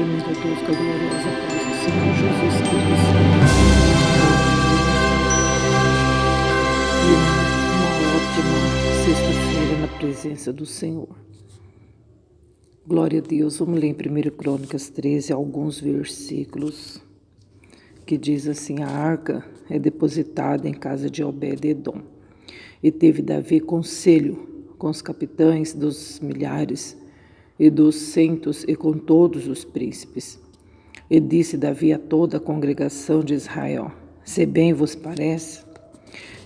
tremenda, tosca, gloriosa paz do Senhor Jesus Cristo. E uma ótima sexta-feira na presença do Senhor. Glória a Deus. Vamos ler em 1 Crônicas 13 alguns versículos que diz assim: a arca é depositada em casa de Obed-edom. E teve Davi conselho com os capitães dos milhares e dos centos e com todos os príncipes. E disse Davi a toda a congregação de Israel: se bem vos parece,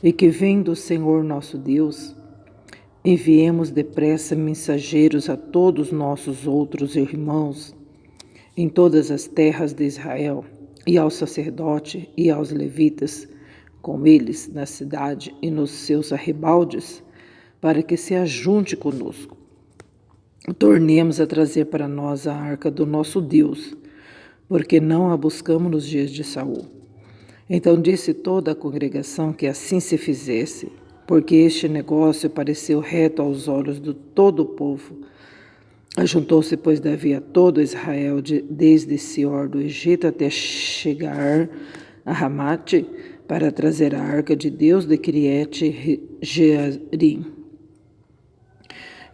e que vem do Senhor nosso Deus, enviemos depressa mensageiros a todos nossos outros irmãos em todas as terras de Israel, e ao sacerdote e aos levitas, com eles na cidade e nos seus arrebaldes, para que se ajunte conosco. Tornemos a trazer para nós a arca do nosso Deus, porque não a buscamos nos dias de Saul. Então disse toda a congregação que assim se fizesse, porque este negócio pareceu reto aos olhos de todo o povo. Ajuntou-se, pois, Davi a todo Israel, desde Sior do Egito até chegar a Ramate, para trazer a arca de Deus de Criete-Jearim.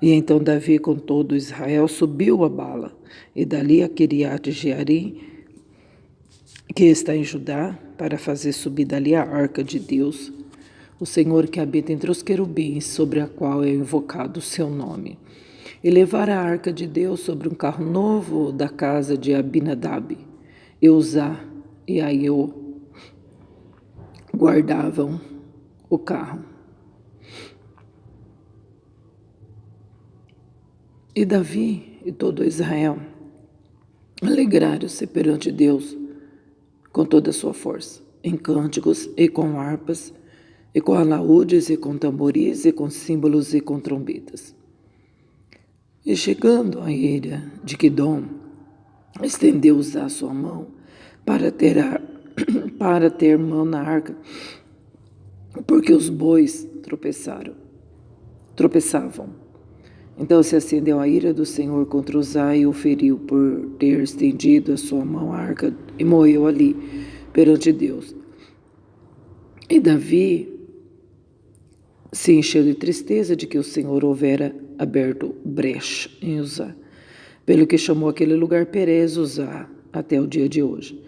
E então Davi com todo Israel subiu a Bala, e dali a Criate-Jearim, que está em Judá, para fazer subir dali a arca de Deus, o Senhor que habita entre os querubins, sobre a qual é invocado o seu nome. E levar a arca de Deus sobre um carro novo da casa de Abinadab. E Uzá e Aiô guardavam o carro. E Davi e todo Israel alegraram-se perante Deus com toda a sua força, em cânticos e com harpas, e com alaúdes e com tamboris, e com símbolos e com trombetas. E chegando à ilha de Quidom, estendeu Uzá sua mão para ter mão na arca, porque os bois tropeçavam. Então se acendeu a ira do Senhor contra Uzá e o feriu por ter estendido a sua mão à arca e morreu ali perante Deus. E Davi se encheu de tristeza de que o Senhor houvera aberto brecha em Uzá, pelo que chamou aquele lugar Perez Uzá até o dia de hoje.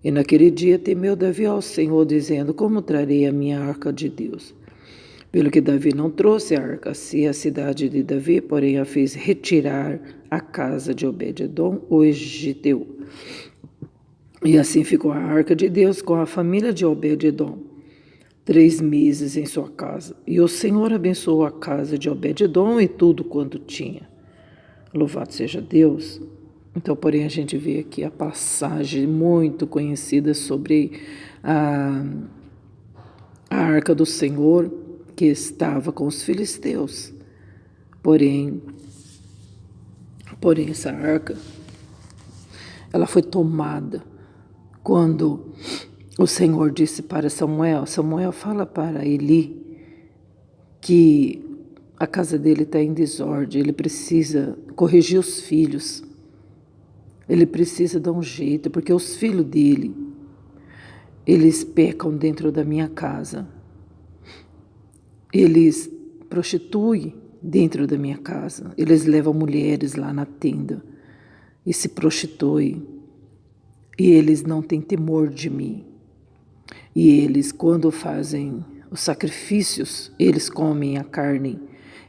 E naquele dia temeu Davi ao Senhor, dizendo: como trarei a minha arca de Deus? Pelo que Davi não trouxe a arca a si, a cidade de Davi, porém a fez retirar a casa de Obed-edom, o egiteu. E assim ficou a arca de Deus com a família de Obed-edom 3 meses em sua casa. E o Senhor abençoou a casa de Obed-edom e tudo quanto tinha. Louvado seja Deus. Então, porém, a gente vê aqui a passagem muito conhecida sobre a arca do Senhor, que estava com os filisteus. Porém, essa arca, ela foi tomada quando o Senhor disse para Samuel fala para Eli que a casa dele está em desordem, ele precisa corrigir os filhos, ele precisa dar um jeito, porque os filhos dele, eles pecam dentro da minha casa, eles prostituem dentro da minha casa, eles levam mulheres lá na tenda e se prostituem, e eles não têm temor de mim. E eles, quando fazem os sacrifícios, eles comem a carne,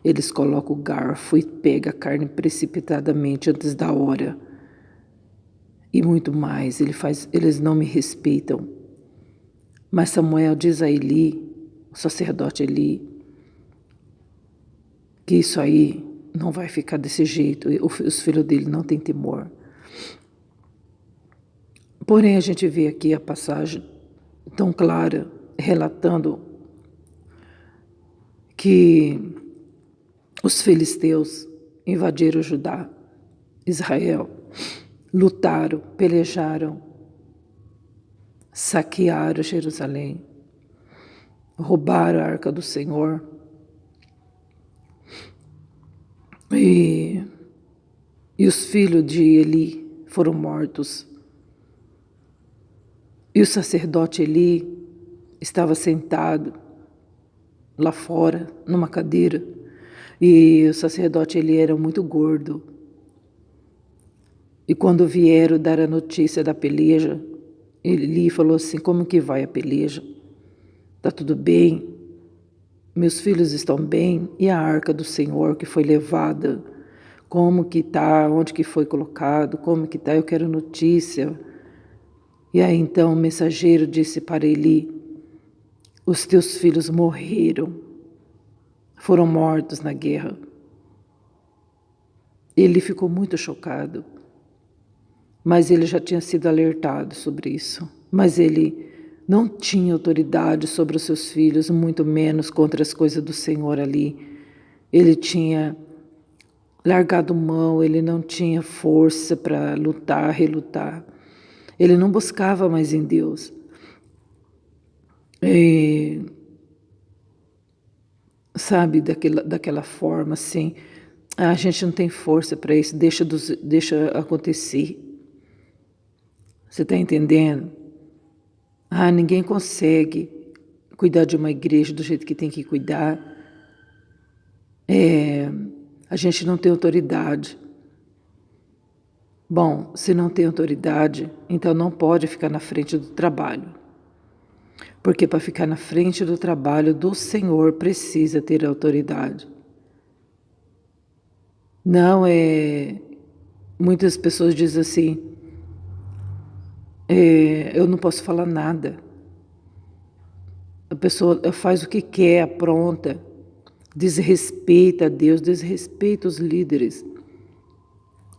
eles colocam o garfo e pegam a carne precipitadamente antes da hora. E muito mais, eles não me respeitam. Mas Samuel diz a Eli, o sacerdote Eli, que isso aí não vai ficar desse jeito, os filhos dele não têm temor. Porém, a gente vê aqui a passagem tão clara, relatando que os filisteus invadiram Judá, Israel, lutaram, pelejaram, saquearam Jerusalém, roubaram a arca do Senhor. E os filhos de Eli foram mortos. E o sacerdote Eli estava sentado lá fora, numa cadeira. E o sacerdote Eli era muito gordo. E quando vieram dar a notícia da peleja, Eli falou assim: como que vai a peleja? Está tudo bem? Meus filhos estão bem? E a arca do Senhor que foi levada? Como que está? Onde que foi colocado? Como que está? Eu quero notícia. E aí então o mensageiro disse para Eli: os teus filhos morreram, foram mortos na guerra. Ele ficou muito chocado, mas ele já tinha sido alertado sobre isso. Mas ele não tinha autoridade sobre os seus filhos, muito menos contra as coisas do Senhor ali. Ele tinha largado mão, ele não tinha força para lutar, relutar. Ele não buscava mais em Deus. Sabe, daquela forma assim, a gente não tem força para isso, deixa acontecer. Você está entendendo? Ninguém consegue cuidar de uma igreja do jeito que tem que cuidar. A gente não tem autoridade. Bom, se não tem autoridade, então não pode ficar na frente do trabalho. Porque para ficar na frente do trabalho do Senhor precisa ter autoridade. Não é... Muitas pessoas dizem assim, eu não posso falar nada. A pessoa faz o que quer, apronta, desrespeita a Deus, desrespeita os líderes.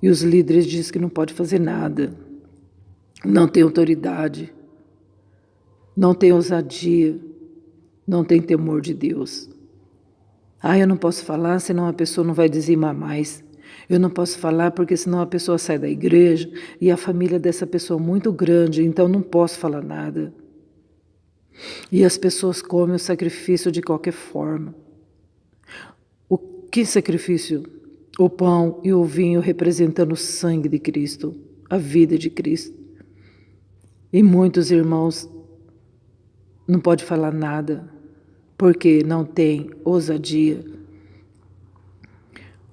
E os líderes dizem que não pode fazer nada, não tem autoridade, não tem ousadia, não tem temor de Deus. Eu não posso falar, senão a pessoa não vai dizimar mais. Eu não posso falar porque senão a pessoa sai da igreja e a família dessa pessoa é muito grande, então não posso falar nada. E as pessoas comem o sacrifício de qualquer forma. O que sacrifício? O pão e o vinho representando o sangue de Cristo, a vida de Cristo. E muitos irmãos não podem falar nada, porque não tem ousadia.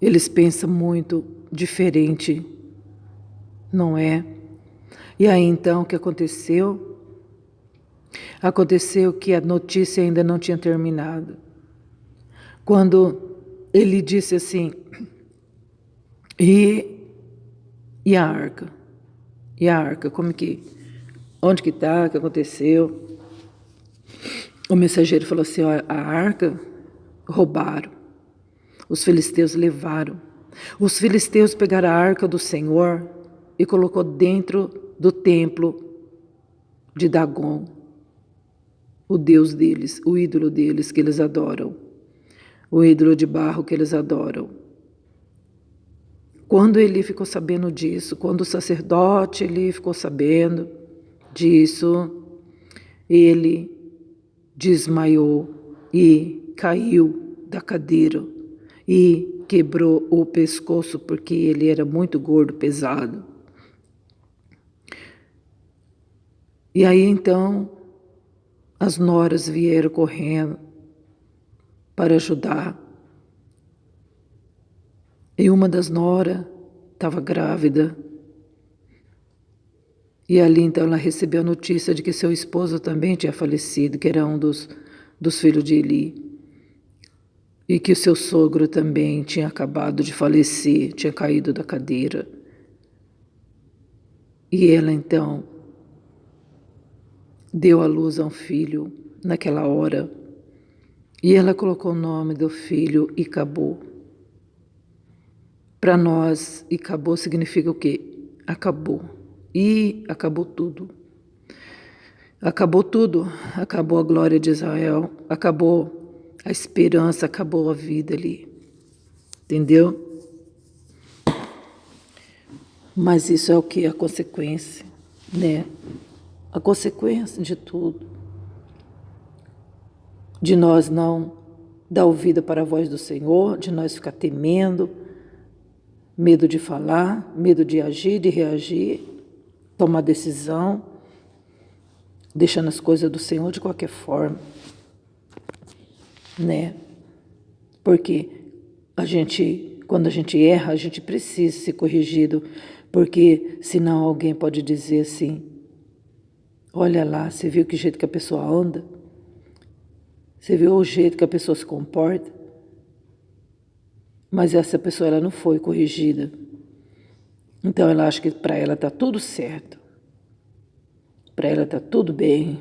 Eles pensam muito diferente, não é? E aí então o que aconteceu? Aconteceu que a notícia ainda não tinha terminado. Quando ele disse assim, e a arca? E a arca, onde que está, o que aconteceu? O mensageiro falou assim, a arca roubaram, os filisteus levaram. Os filisteus pegaram a arca do Senhor e colocou dentro do templo de Dagon, o Deus deles, o ídolo deles que eles adoram, o ídolo de barro que eles adoram. Quando ele ficou sabendo disso, quando o sacerdote ele ficou sabendo disso, ele desmaiou e caiu da cadeira e quebrou o pescoço porque ele era muito gordo, pesado. E aí então as noras vieram correndo para ajudar. E uma das noras estava grávida. E ali então ela recebeu a notícia de que seu esposo também tinha falecido, que era um dos filhos de Eli. E que o seu sogro também tinha acabado de falecer, tinha caído da cadeira. E ela então deu à luz a um filho naquela hora. E ela colocou o nome do filho Icabô. Para nós, Icabô significa o quê? Acabou. E acabou tudo. Acabou tudo. Acabou a glória de Israel. Acabou a esperança. Acabou a vida ali. Entendeu? Mas isso é o que? A consequência, né? A consequência de tudo. De nós não dar ouvida para a voz do Senhor, de nós ficar temendo, Medo de falar, medo de agir, de reagir, tomar decisão, deixando as coisas do Senhor de qualquer forma, né? Porque quando a gente erra, a gente precisa ser corrigido, porque senão alguém pode dizer assim: olha lá, você viu que jeito que a pessoa anda? Você viu o jeito que a pessoa se comporta? Mas essa pessoa ela não foi corrigida. Então ela acha que para ela está tudo certo. Para ela está tudo bem.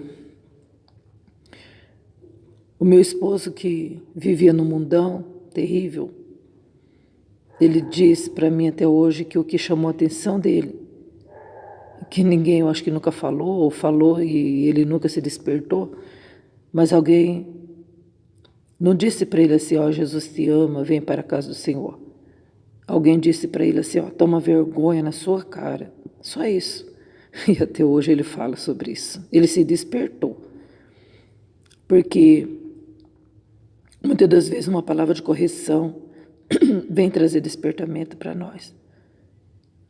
O meu esposo, que vivia no mundão terrível, ele diz para mim até hoje que o que chamou a atenção dele, que ninguém, eu acho que nunca falou, ou falou e ele nunca se despertou, mas alguém não disse para ele assim: ó, Jesus te ama, vem para a casa do Senhor. Alguém disse para ele assim: ó, toma vergonha na sua cara. Só isso. E até hoje ele fala sobre isso. Ele se despertou. Porque muitas das vezes uma palavra de correção vem trazer despertamento para nós.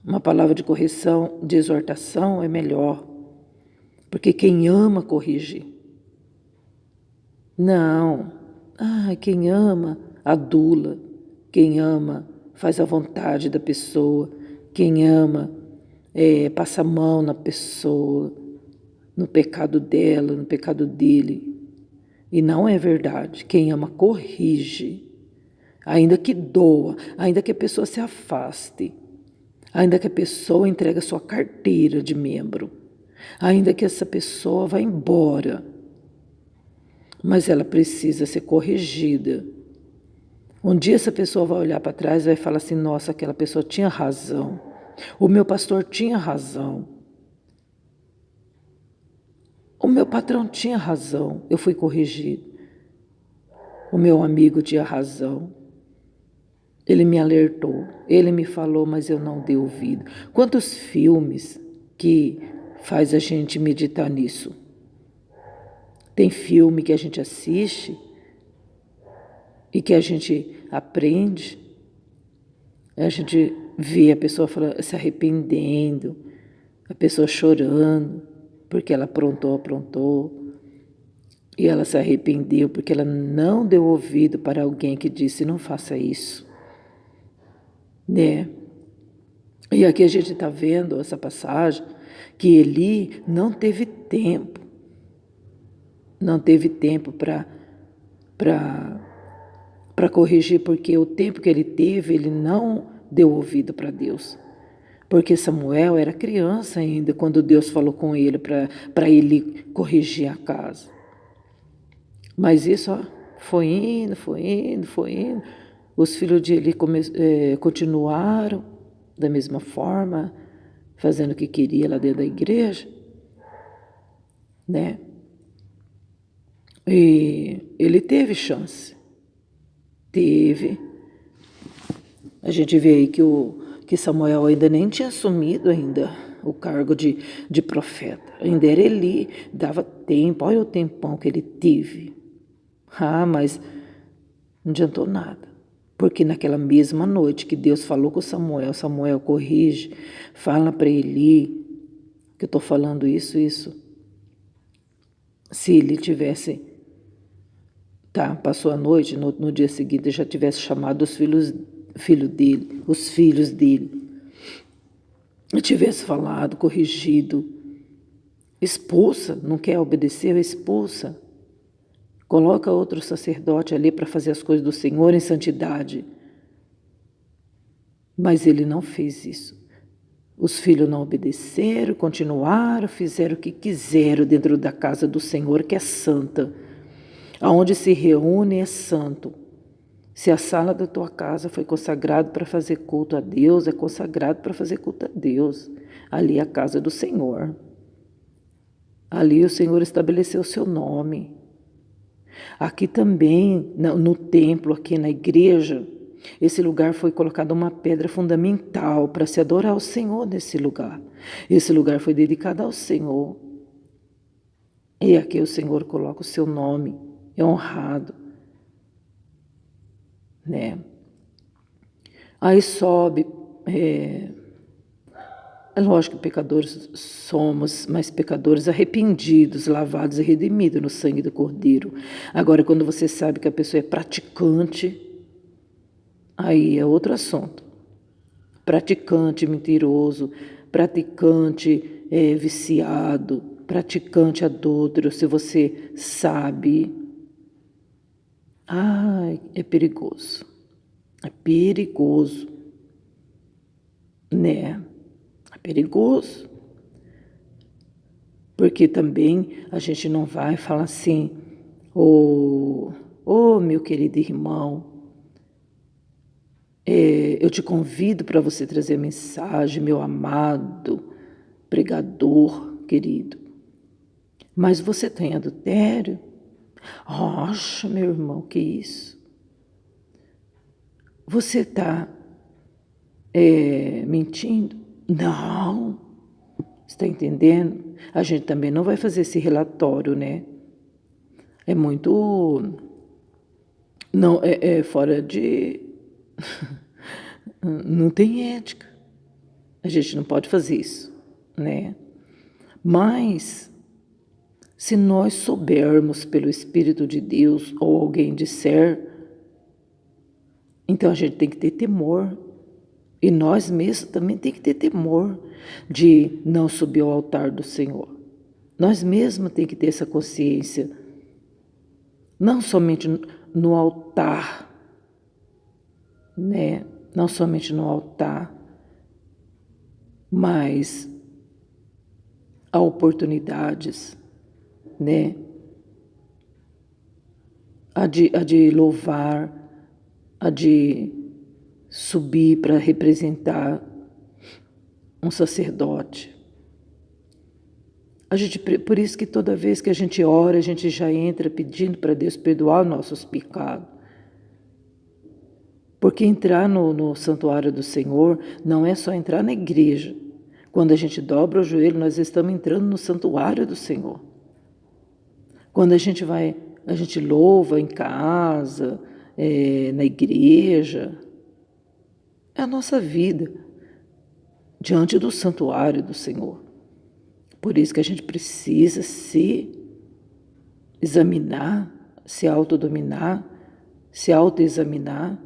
Uma palavra de correção, de exortação é melhor. Porque quem ama corrige. Não. Quem ama adula. Quem ama faz a vontade da pessoa. Quem ama passa a mão na pessoa, no pecado dela, no pecado dele. E não é verdade. Quem ama corrige. Ainda que doa, ainda que a pessoa se afaste, ainda que a pessoa entregue a sua carteira de membro, ainda que essa pessoa vá embora, mas ela precisa ser corrigida. Um dia essa pessoa vai olhar para trás e vai falar assim: nossa, aquela pessoa tinha razão, o meu pastor tinha razão, o meu patrão tinha razão, eu fui corrigido, o meu amigo tinha razão. Ele me alertou, ele me falou, mas eu não dei ouvido. Quantos filmes que faz a gente meditar nisso? Tem filme que a gente assiste e que a gente aprende, a gente vê a pessoa se arrependendo, a pessoa chorando, porque ela aprontou, e ela se arrependeu porque ela não deu ouvido para alguém que disse: não faça isso. Né? E aqui a gente está vendo essa passagem que Eli não teve tempo para corrigir, porque o tempo que ele teve, ele não deu ouvido para Deus. Porque Samuel era criança ainda quando Deus falou com ele para ele corrigir a casa. Mas isso foi indo. Os filhos de Eli continuaram da mesma forma, fazendo o que queria lá dentro da igreja, né? E ele teve chance. Teve. A gente vê aí que Samuel ainda nem tinha assumido ainda o cargo de profeta. Ainda era Eli, dava tempo, olha o tempão que ele teve. Mas não adiantou nada. Porque naquela mesma noite que Deus falou com Samuel, Samuel corrige, fala para Eli que eu estou falando isso. Se ele tivesse, passou a noite, no dia seguinte já tivesse chamado os filhos dele, e tivesse falado, corrigido, expulsa, não quer obedecer, expulsa. Coloca outro sacerdote ali para fazer as coisas do Senhor em santidade. Mas ele não fez isso. Os filhos não obedeceram, continuaram, fizeram o que quiseram dentro da casa do Senhor, que é santa. Aonde se reúne é santo. Se a sala da tua casa foi consagrada para fazer culto a Deus, é consagrado para fazer culto a Deus. Ali é a casa do Senhor. Ali o Senhor estabeleceu o seu nome. Aqui também, no templo, aqui na igreja, esse lugar foi colocado uma pedra fundamental para se adorar ao Senhor nesse lugar. Esse lugar foi dedicado ao Senhor. E aqui o Senhor coloca o seu nome, é honrado, né? Aí sobe É lógico que pecadores somos, mas pecadores arrependidos, lavados e redimidos no sangue do Cordeiro. Agora, quando você sabe que a pessoa é praticante, aí é outro assunto. Praticante mentiroso, praticante viciado, praticante adúltero, se você sabe, é perigoso. É perigoso, né? É perigoso. Porque também a gente não vai falar assim, meu querido irmão, eu te convido para você trazer a mensagem, meu amado pregador querido. Mas você tem adultério? Oxa, meu irmão, que isso? Você está mentindo? Não. Está entendendo? A gente também não vai fazer esse relatório, né? É muito... Não, é fora de... Não tem ética. A gente não pode fazer isso, né? Mas, se nós soubermos pelo Espírito de Deus, ou alguém disser, então a gente tem que ter temor. E nós mesmos também tem que ter temor de não subir ao altar do Senhor. Nós mesmos tem que ter essa consciência. Não somente no altar, né? Não somente no altar, mas há oportunidades, né? A de louvar, a de subir para representar um sacerdote. Por isso que toda vez que a gente ora, a gente já entra pedindo para Deus perdoar nossos pecados. Porque entrar no santuário do Senhor não é só entrar na igreja. Quando a gente dobra o joelho, nós estamos entrando no santuário do Senhor. Quando a gente louva em casa, na igreja, é a nossa vida diante do santuário do Senhor. Por isso que a gente precisa se examinar, se autodominar, se autoexaminar,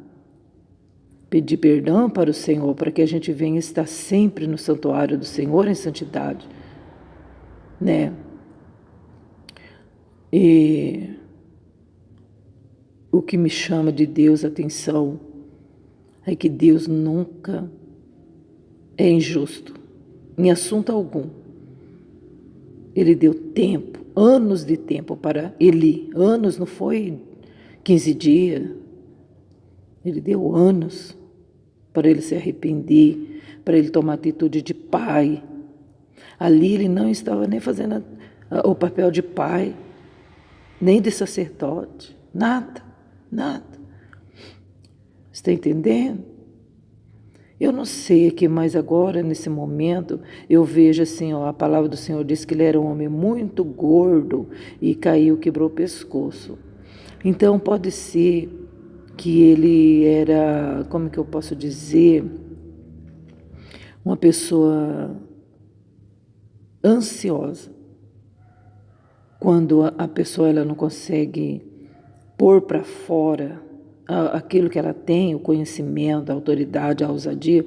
pedir perdão para o Senhor, para que a gente venha estar sempre no santuário do Senhor em santidade, né? E o que me chama de Deus a atenção é que Deus nunca é injusto, em assunto algum. Ele deu tempo, anos de tempo para ele. Anos, não foi 15 dias. Ele deu anos para ele se arrepender, para ele tomar atitude de pai. Ali ele não estava nem fazendo o papel de pai, nem de sacerdote. Nada, nada. Está entendendo? Eu não sei aqui, mas agora, nesse momento, eu vejo assim, a palavra do Senhor diz que ele era um homem muito gordo e caiu, quebrou o pescoço. Então, pode ser que ele era, como que eu posso dizer, uma pessoa ansiosa. Quando a pessoa ela não consegue pôr para fora aquilo que ela tem, o conhecimento, a autoridade, a ousadia,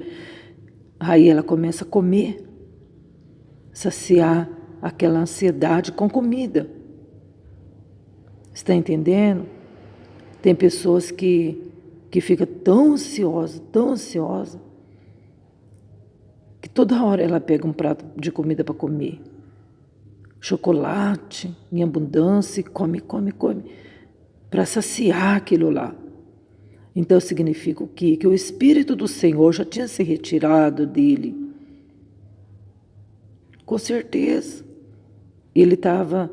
aí ela começa a comer, saciar aquela ansiedade com comida. Está entendendo? Tem pessoas que ficam tão ansiosa, que toda hora ela pega um prato de comida para comer. Chocolate em abundância, come, para saciar aquilo lá. Então significa o quê? Que o Espírito do Senhor já tinha se retirado dele. Com certeza. Ele estava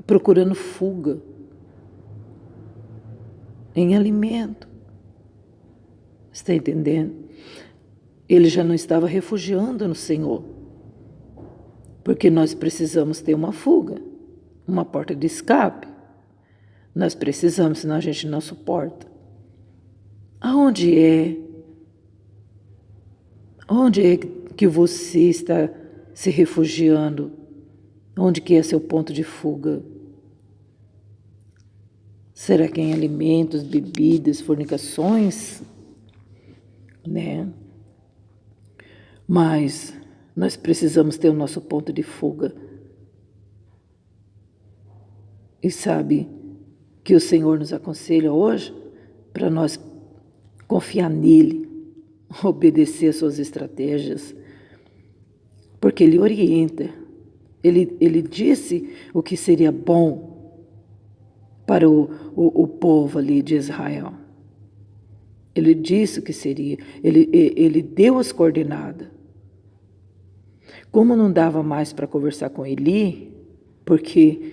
procurando fuga em alimento. Está entendendo? Ele já não estava refugiando no Senhor. Porque nós precisamos ter uma fuga, uma porta de escape. Nós precisamos, senão a gente não suporta. Aonde é? Onde é que você está se refugiando? Onde que é seu ponto de fuga? Será que em alimentos, bebidas, fornicações? Né? Mas nós precisamos ter o nosso ponto de fuga. E sabe que o Senhor nos aconselha hoje para nós confiar nele, obedecer às suas estratégias, porque ele orienta. Ele disse o que seria bom para o povo ali de Israel. Ele disse o que seria. Ele deu as coordenadas. Como não dava mais para conversar com Eli, porque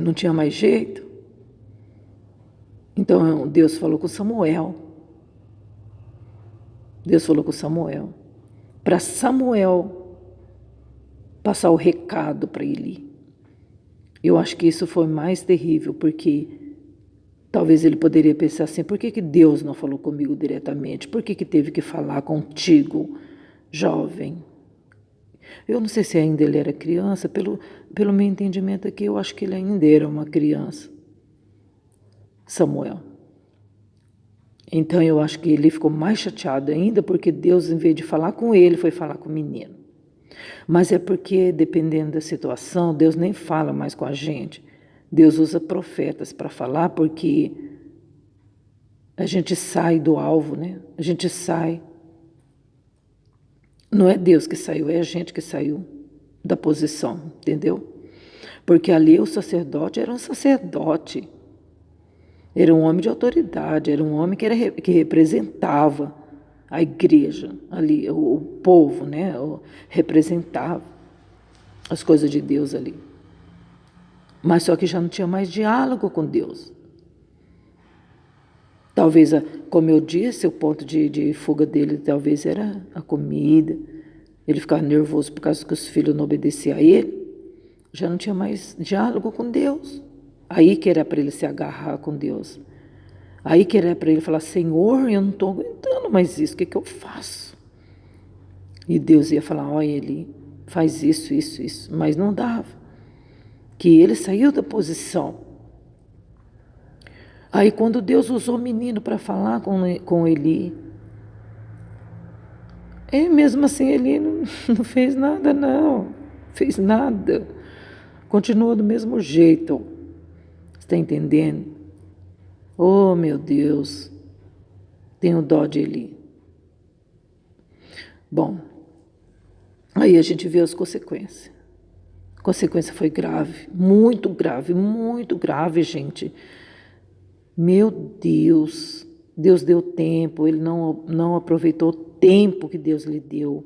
não tinha mais jeito, então Deus falou com Samuel. Deus falou com Samuel. Para Samuel passar o recado para Eli. Eu acho que isso foi mais terrível, porque talvez ele poderia pensar assim, por que Deus não falou comigo diretamente? Por que teve que falar contigo, jovem? Eu não sei se ainda ele era criança, pelo meu entendimento aqui, eu acho que ele ainda era uma criança, Samuel. Então eu acho que ele ficou mais chateado ainda, porque Deus, em vez de falar com ele, foi falar com o menino. Mas é porque, dependendo da situação, Deus nem fala mais com a gente. Deus usa profetas para falar, porque a gente sai do alvo, né? A gente sai. Não é Deus que saiu, é a gente que saiu da posição, entendeu? Porque ali o sacerdote era um sacerdote. Era um homem de autoridade, era um homem que representava a igreja ali, o povo, né? Representava as coisas de Deus ali. Mas só que já não tinha mais diálogo com Deus. Talvez, como eu disse, o ponto de fuga dele talvez era a comida. Ele ficava nervoso por causa que os filhos não obedeciam a ele. Já não tinha mais diálogo com Deus. Aí que era para ele se agarrar com Deus. Aí que era para ele falar, Senhor, eu não estou aguentando mais isso, o que eu faço? E Deus ia falar, olha, ele faz isso, isso, isso. Mas não dava. Que ele saiu da posição. Aí quando Deus usou o menino para falar com Eli, mesmo assim Eli não fez nada, não. Fez nada. Continua do mesmo jeito. Você está entendendo? Oh, meu Deus, tenho dó de Eli. Bom, aí a gente vê as consequências. A consequência foi grave, muito grave, gente. Meu Deus, Deus deu tempo, ele não aproveitou o tempo que Deus lhe deu.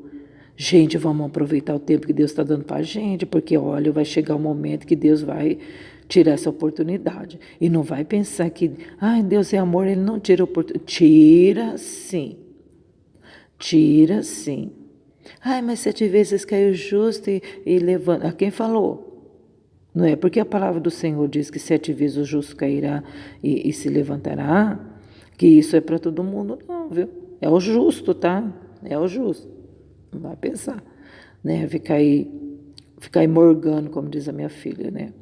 Gente, vamos aproveitar o tempo que Deus está dando para a gente, porque, olha, vai chegar o momento que Deus vai tirar essa oportunidade. E não vai pensar que, Deus é amor, ele não tira a oportunidade. Tira sim. Tira sim. Mas 7 vezes caiu justo e levanta. Quem falou? Não é porque a palavra do Senhor diz que 7 vezes o justo cairá e se levantará, que isso é para todo mundo, não, viu? É o justo, tá? É o justo. Não vai pensar, né? Ficar aí morgando, como diz a minha filha, né?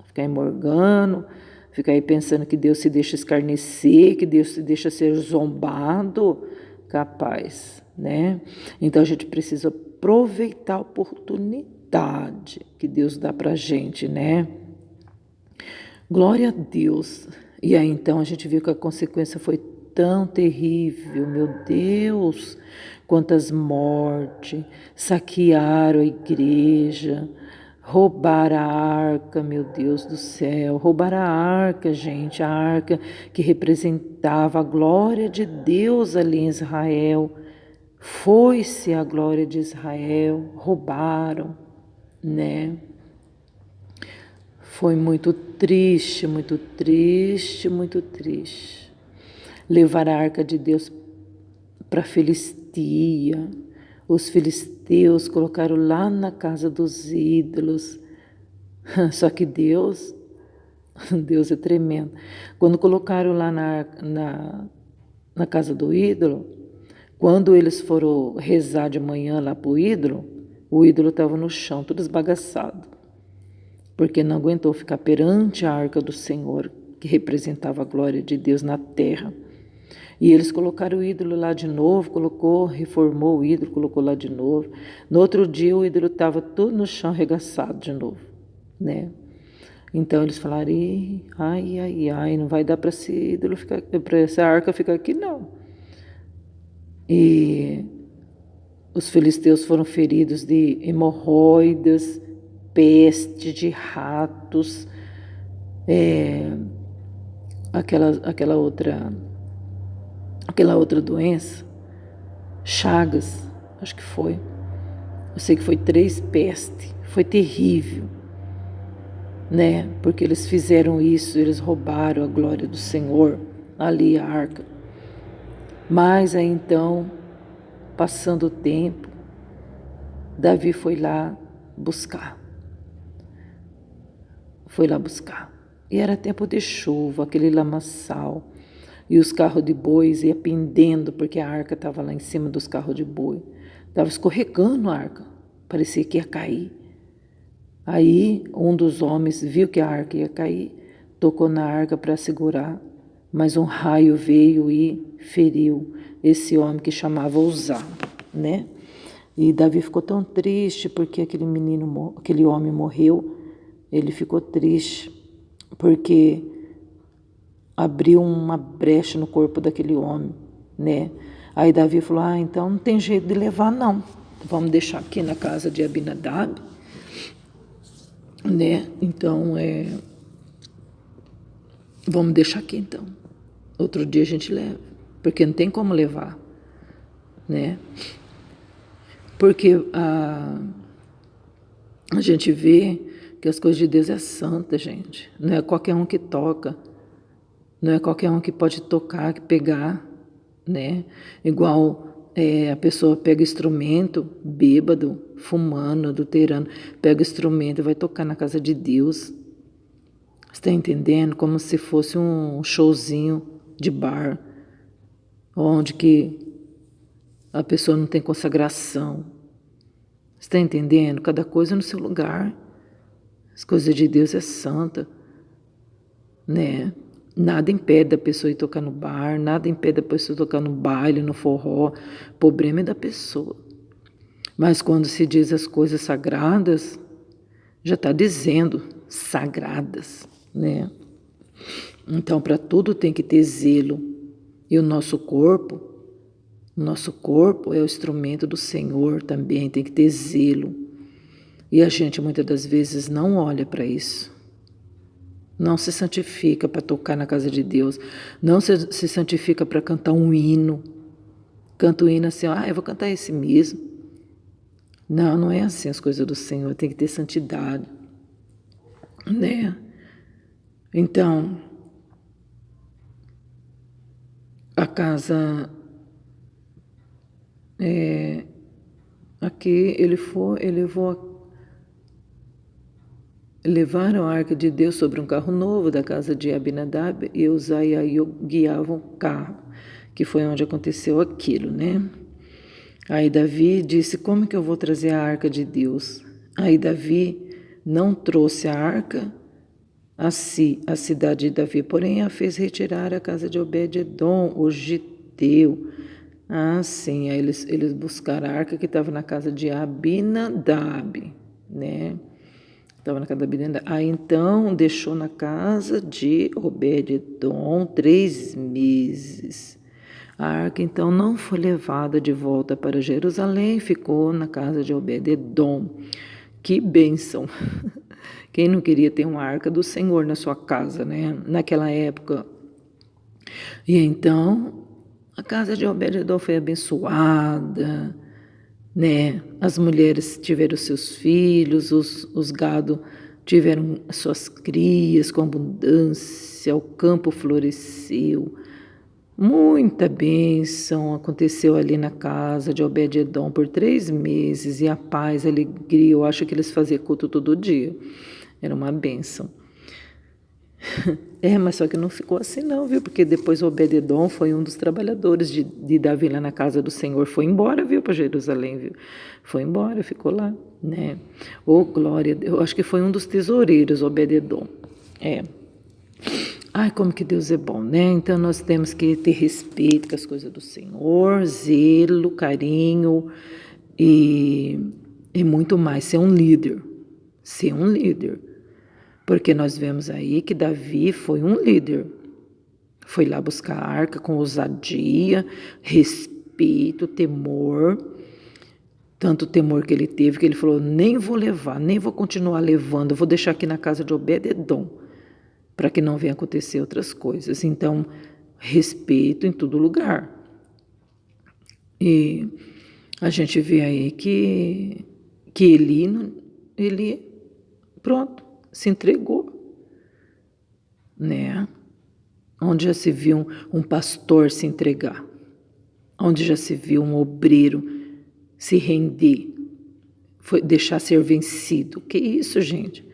Ficar aí morgando, ficar aí pensando que Deus se deixa escarnecer, que Deus se deixa ser zombado, capaz, né? Então a gente precisa aproveitar a oportunidade que Deus dá pra gente, né? Glória a Deus. E aí então a gente viu que a consequência foi tão terrível, meu Deus, quantas mortes, saquearam a igreja, roubaram a arca, meu Deus do céu, roubaram a arca, gente, a arca que representava a glória de Deus ali em Israel. Foi-se a glória de Israel, roubaram, né? Foi muito triste, muito triste, muito triste. Levar a arca de Deus para a Filistia. Os filisteus colocaram lá na casa dos ídolos. Só que Deus é tremendo. Quando colocaram lá na casa do ídolo, quando eles foram rezar de manhã lá para o ídolo estava no chão, todo esbagaçado, porque não aguentou ficar perante a arca do Senhor, que representava a glória de Deus na terra. E eles colocaram o ídolo lá de novo, reformou o ídolo, colocou lá de novo. No outro dia o ídolo estava todo no chão, arregaçado de novo, né? Então eles falaram, ai, não vai dar para esse ídolo ficar, para essa arca ficar aqui não. E os filisteus foram feridos de hemorroidas, peste, de ratos, aquela outra doença, chagas, acho que foi. Eu sei que foi 3 pestes, foi terrível, né? Porque eles fizeram isso, eles roubaram a glória do Senhor, ali a arca. Mas aí então, passando o tempo, Davi foi lá buscar. E era tempo de chuva, aquele lamaçal. E os carros de bois iam pendendo, porque a arca estava lá em cima dos carros de boi. Estava escorregando a arca, parecia que ia cair. Aí um dos homens viu que a arca ia cair, tocou na arca para segurar, mas um raio veio e feriu esse homem que chamava Uzá, né? E Davi ficou tão triste porque aquele homem morreu. Ele ficou triste porque abriu uma brecha no corpo daquele homem, né? Aí Davi falou, então não tem jeito de levar não, vamos deixar aqui na casa de Abinadab, né? Então, vamos deixar aqui então, outro dia a gente leva, porque não tem como levar, né? Porque a gente vê que as coisas de Deus é santa, gente, não é qualquer um que toca, não é qualquer um que pode tocar, que pegar, né? Igual a pessoa pega instrumento, bêbado, fumando, adulterando, pega instrumento e vai tocar na casa de Deus. Está entendendo? Como se fosse um showzinho de bar, onde que a pessoa não tem consagração. Está entendendo? Cada coisa no seu lugar. As coisas de Deus é santa, né? Nada impede a pessoa ir tocar no bar, nada impede a pessoa tocar no baile, no forró. O problema é da pessoa. Mas quando se diz as coisas sagradas, já está dizendo sagradas, né? Então, para tudo tem que ter zelo. E o nosso corpo é o instrumento do Senhor também, tem que ter zelo. E a gente muitas das vezes não olha para isso. Não se santifica para tocar na casa de Deus. Não se santifica para cantar um hino. Canta o hino assim, eu vou cantar esse mesmo. Não, não é assim as coisas do Senhor. Tem que ter santidade, né? Então, a casa... aqui levaram a arca de Deus sobre um carro novo da casa de Abinadab e Uzá e Aiô guiavam o carro, que foi onde aconteceu aquilo, né? Aí Davi disse, como que eu vou trazer a arca de Deus? Aí Davi não trouxe a arca a si, a cidade de Davi, porém a fez retirar a casa de Obed-edom, o giteu. Sim, aí eles buscaram a arca que estava na casa de Abinadab, né? Estava na casa da Abinadab. Aí então deixou na casa de Obed-edom 3 meses. A arca então não foi levada de volta para Jerusalém, ficou na casa de Obed-edom. Que bênção! Quem não queria ter uma arca do Senhor na sua casa, né? Naquela época. E então, a casa de Obed-edom foi abençoada, né? As mulheres tiveram seus filhos, os gado tiveram suas crias com abundância, o campo floresceu. Muita bênção aconteceu ali na casa de Obed-edom por 3 meses, e a paz, a alegria, eu acho que eles faziam culto todo dia. Era uma bênção. Mas só que não ficou assim não, viu? Porque depois Obed-edom foi um dos trabalhadores de Davi lá na casa do Senhor. Foi embora, viu, para Jerusalém, viu? Foi embora, ficou lá, né? Glória, eu acho que foi um dos tesoureiros, Obed-edom. Ai, como que Deus é bom, né? Então nós temos que ter respeito com as coisas do Senhor, zelo, carinho e muito mais, ser um líder. Ser um líder. Porque nós vemos aí que Davi foi um líder. Foi lá buscar a arca com ousadia, respeito, temor. Tanto temor que ele teve que ele falou, nem vou levar, nem vou continuar levando, vou deixar aqui na casa de Obed-edom, para que não venha acontecer outras coisas. Então, respeito em todo lugar. E a gente vê aí que ele, pronto, se entregou, né? Onde já se viu um pastor se entregar? Onde já se viu um obreiro se render? Deixar ser vencido? Que isso, gente?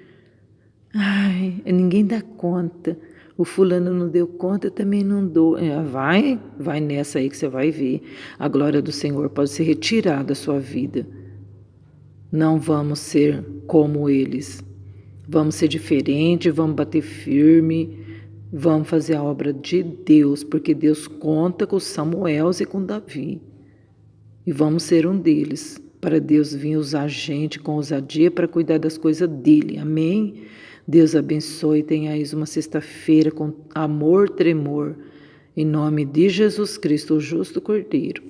Ai, ninguém dá conta. O fulano não deu conta, eu também não dou. Vai nessa aí que você vai ver. A glória do Senhor pode ser retirada da sua vida. Não vamos ser como eles. Vamos ser diferentes, vamos bater firme, vamos fazer a obra de Deus, porque Deus conta com Samuel e com Davi. E vamos ser um deles, para Deus vir usar a gente com ousadia para cuidar das coisas dele. Amém? Deus abençoe, tenhais uma sexta-feira com amor, tremor, em nome de Jesus Cristo, o justo Cordeiro.